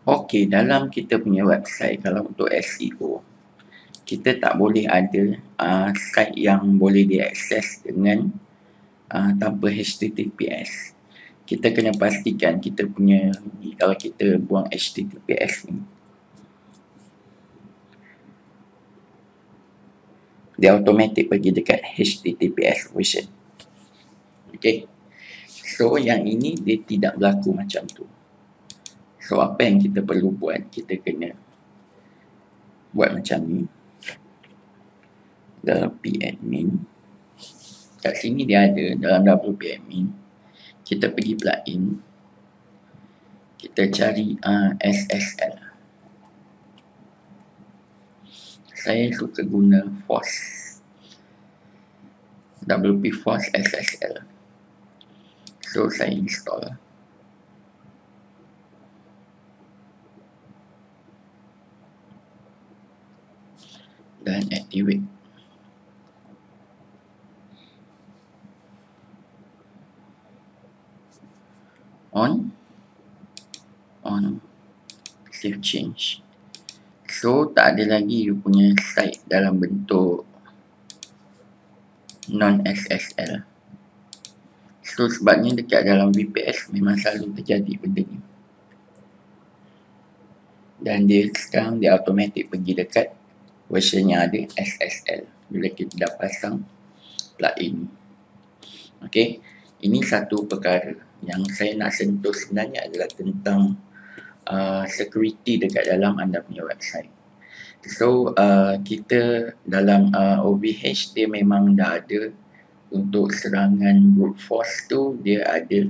Okey, dalam kita punya website kalau untuk SEO, kita tak boleh ada site yang boleh diakses dengan tanpa HTTPS. Kita kena pastikan kita punya kalau kita buang HTTPS ni, dia automatic pergi dekat HTTPS version. Okey. So yang ini dia tidak berlaku macam tu. So apa yang kita perlu buat? Kita kena buat macam ni. Dalam PAdmin. Kat sini dia ada dalam WP Admin. Kita pergi plugin. Kita cari SSL. Saya suka guna Force. WP Force SSL. So saya install. Dan activate. On. Save change. So tak ada lagi you punya site dalam bentuk non-SSL. So sebabnya dekat dalam VPS memang selalu terjadi benda ni. Dan dia sekarang dia automatic pergi dekat version yang ada SSL bila kita dah pasang plugin. Okey, ini satu perkara yang saya nak sentuh sebenarnya adalah tentang security dekat dalam anda punya website. So kita dalam OVH dia memang dah ada untuk serangan brute force tu, dia ada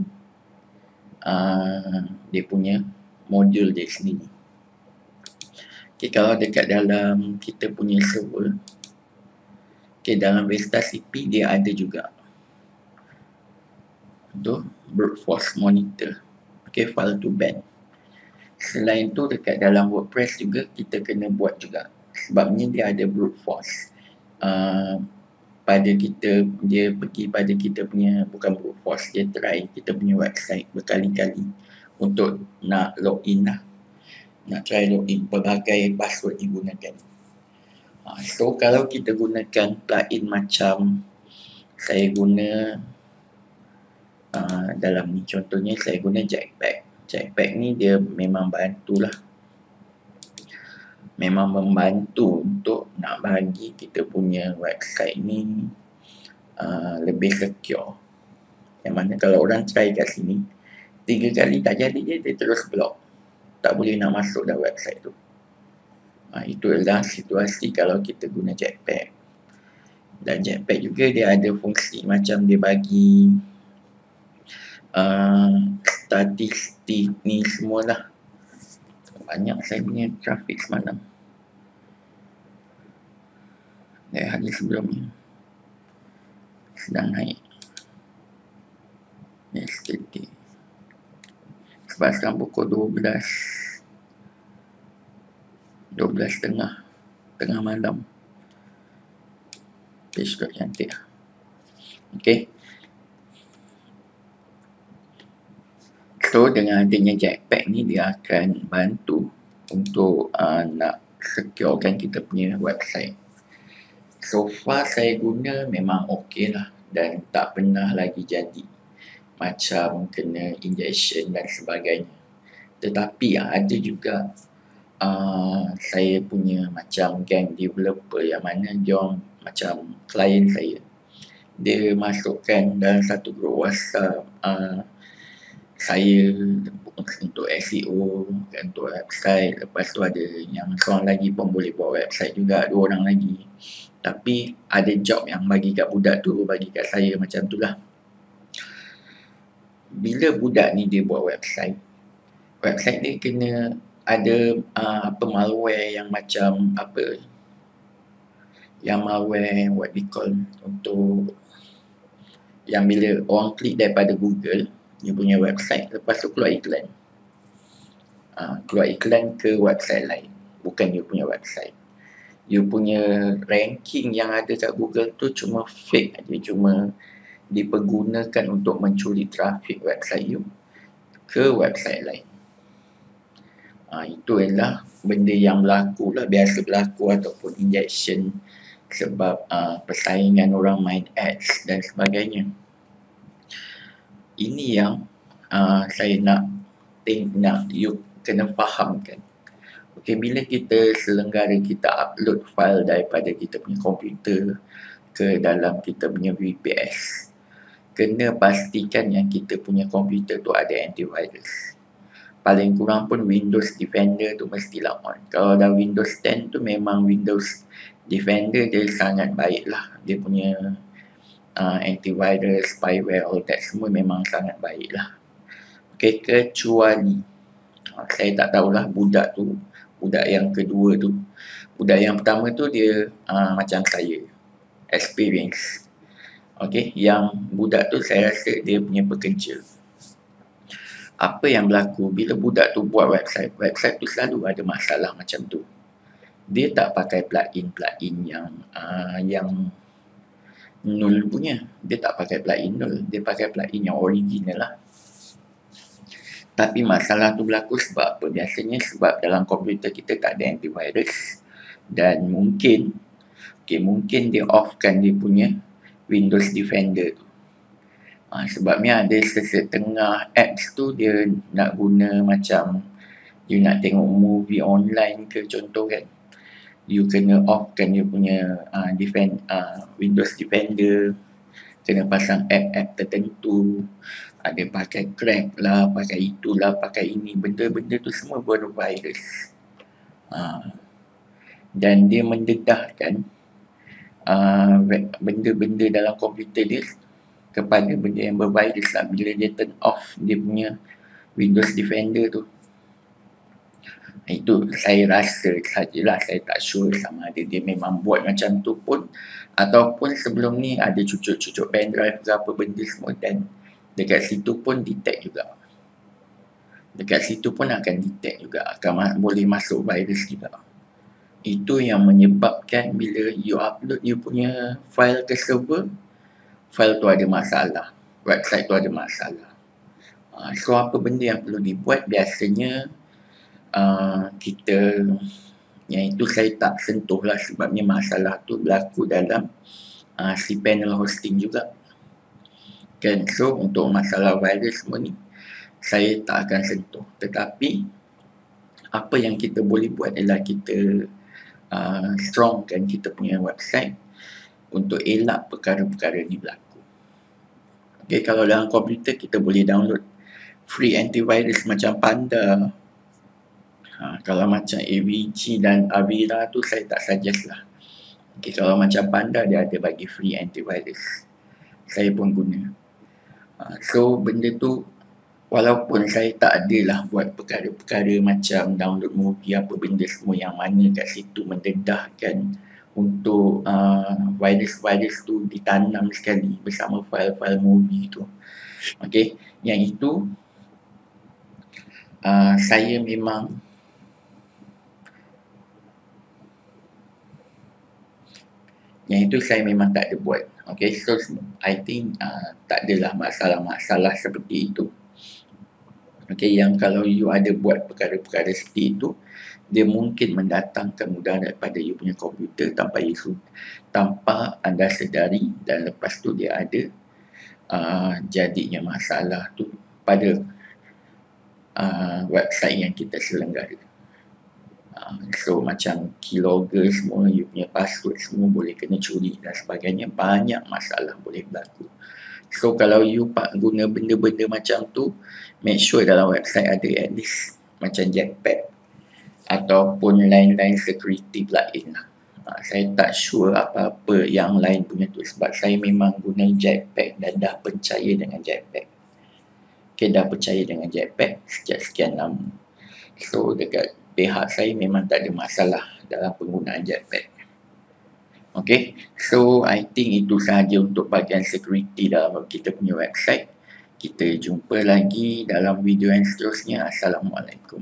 dia punya modul dia sendiri. Okay, kalau dekat dalam kita punya server, okay, dalam Vesta CP dia ada juga untuk brute force monitor. Okay, file to ban. Selain tu dekat dalam WordPress juga kita kena buat juga. Sebabnya dia ada brute force. Pada kita, dia pergi pada kita punya, bukan brute force, dia try kita punya website berkali-kali untuk nak login lah. Nak try login, pelbagai password digunakan. So kalau kita gunakan plugin macam saya guna dalam ni, contohnya saya guna Jetpack. Jetpack ni dia memang bantulah. Memang membantu untuk nak bagi kita punya website ni lebih secure. Yang mana kalau orang try kat sini 3 kali tak jadi dia terus block. Tak boleh nak masuk dalam website tu. Itu adalah situasi kalau kita guna Jetpack. Dan Jetpack juga dia ada fungsi macam dia bagi statistik ni semualah. Banyak saya punya trafik semalam dari hari sebelumnya sedang naik yesterday. Sebab sekarang pukul 12.30 tengah malam. Page tu cantik lah. Okay. So dengan adanya Jetpack ni dia akan bantu untuk nak securekan kita punya website. So far saya guna memang okey lah dan tak pernah lagi jadi macam kena injection dan sebagainya. Tetapi ada juga saya punya macam gang developer yang mana dia macam klien saya. Dia masukkan dalam satu grup WhatsApp saya untuk SEO, untuk website. Lepas tu ada yang seorang lagi pun boleh buat website juga, 2 orang lagi. Tapi ada job yang bagi kat budak tu, bagi kat saya macam tu lah. Bila budak ni dia buat website dia kena ada malware yang macam apa, yang malware what we call untuk yang bila orang klik daripada Google dia punya website, lepas tu keluar iklan. Keluar iklan ke website lain, bukan you punya website. You punya ranking yang ada kat Google tu cuma fake aja, cuma dipergunakan untuk mencuri trafik website you ke website lain. Itu adalah benda yang berlaku lah, biasa berlaku ataupun injection sebab persaingan orang main ads dan sebagainya. Ini yang saya nak you kena fahamkan. Okey, bila kita selenggara kita upload file daripada kita punya komputer ke dalam kita punya VPS, kena pastikan yang kita punya komputer tu ada antivirus. Paling kurang pun Windows Defender tu mestilah on. Kalau dah Windows 10 tu memang Windows Defender dia sangat baik lah. Dia punya antivirus, spyware, all that semua memang sangat baik lah. Okay, kecuali saya tak tahulah budak yang kedua tu. Budak yang pertama tu dia macam saya, experience. Okay, yang budak tu saya rasa dia punya pekerja. Apa yang berlaku bila budak tu buat website tu selalu ada masalah macam tu. Dia tak pakai plugin yang null punya. Dia tak pakai plugin null, dia pakai plugin yang original lah. Tapi masalah tu berlaku sebab apa? Biasanya sebab dalam komputer kita tak ada antivirus dan mungkin dia offkan dia punya Windows Defender tu. Sebabnya ada setengah apps tu dia nak guna macam you nak tengok movie online ke contoh kan, you kena offkan you punya Windows Defender, kena pasang app-app tertentu, ada pakai crack lah, pakai itulah, pakai ini, benda-benda tu semua bervirus. Dan dia mendedahkan benda-benda dalam komputer dia kepada benda yang bervirus lah bila dia turn off dia punya Windows Defender tu. Itu saya rasa sajalah, saya tak sure sama ada dia memang buat macam tu pun ataupun sebelum ni ada cucuk-cucuk pendrive ke apa benda semua dan dekat situ pun detect juga. Dekat situ pun akan detect juga, akan boleh masuk virus juga. Itu yang menyebabkan bila you upload you punya file ke server, file tu ada masalah, website tu ada masalah. So apa benda yang perlu dibuat biasanya kita, yang itu saya tak sentuh lah sebabnya masalah tu berlaku dalam cPanel hosting juga kan. So untuk masalah virus semua ni saya tak akan sentuh, tetapi apa yang kita boleh buat adalah kita strongkan kita punya website untuk elak perkara-perkara ni berlaku. Okay, kalau dalam komputer kita boleh download free antivirus macam Panda. Kalau macam AVG dan Avira tu saya tak suggest lah. Okay, kalau macam Panda dia ada bagi free antivirus. Saya pun guna. So benda tu walaupun saya tak adalah buat perkara-perkara macam download movie apa benda semua yang mana kat situ mendedahkan untuk virus-virus tu ditanam sekali bersama file-file movie tu. Okay, yang itu saya memang tak ada buat. Okay, so I think tak adalah masalah-masalah seperti itu. Okay, yang kalau you ada buat perkara-perkara seperti itu, dia mungkin mendatangkan mudarat daripada you punya komputer tanpa anda sedari, dan lepas tu dia ada jadinya masalah tu pada website yang kita selenggara. So macam keylogger semua, you punya password semua boleh kena curi dan sebagainya, banyak masalah boleh berlaku. So kalau you guna benda-benda macam tu, make sure dalam website ada at least macam Jetpack ataupun lain-lain security plugin lah. Saya tak sure apa-apa yang lain punya tu sebab saya memang guna Jetpack dan dah percaya dengan Jetpack. Okay, dah percaya dengan Jetpack sejak sekian lama. So dekat pihak saya memang tak ada masalah dalam penggunaan Jetpack. Okay, so I think itu sahaja untuk bahagian security dalam kita punya website. Kita jumpa lagi dalam video yang seterusnya. Assalamualaikum.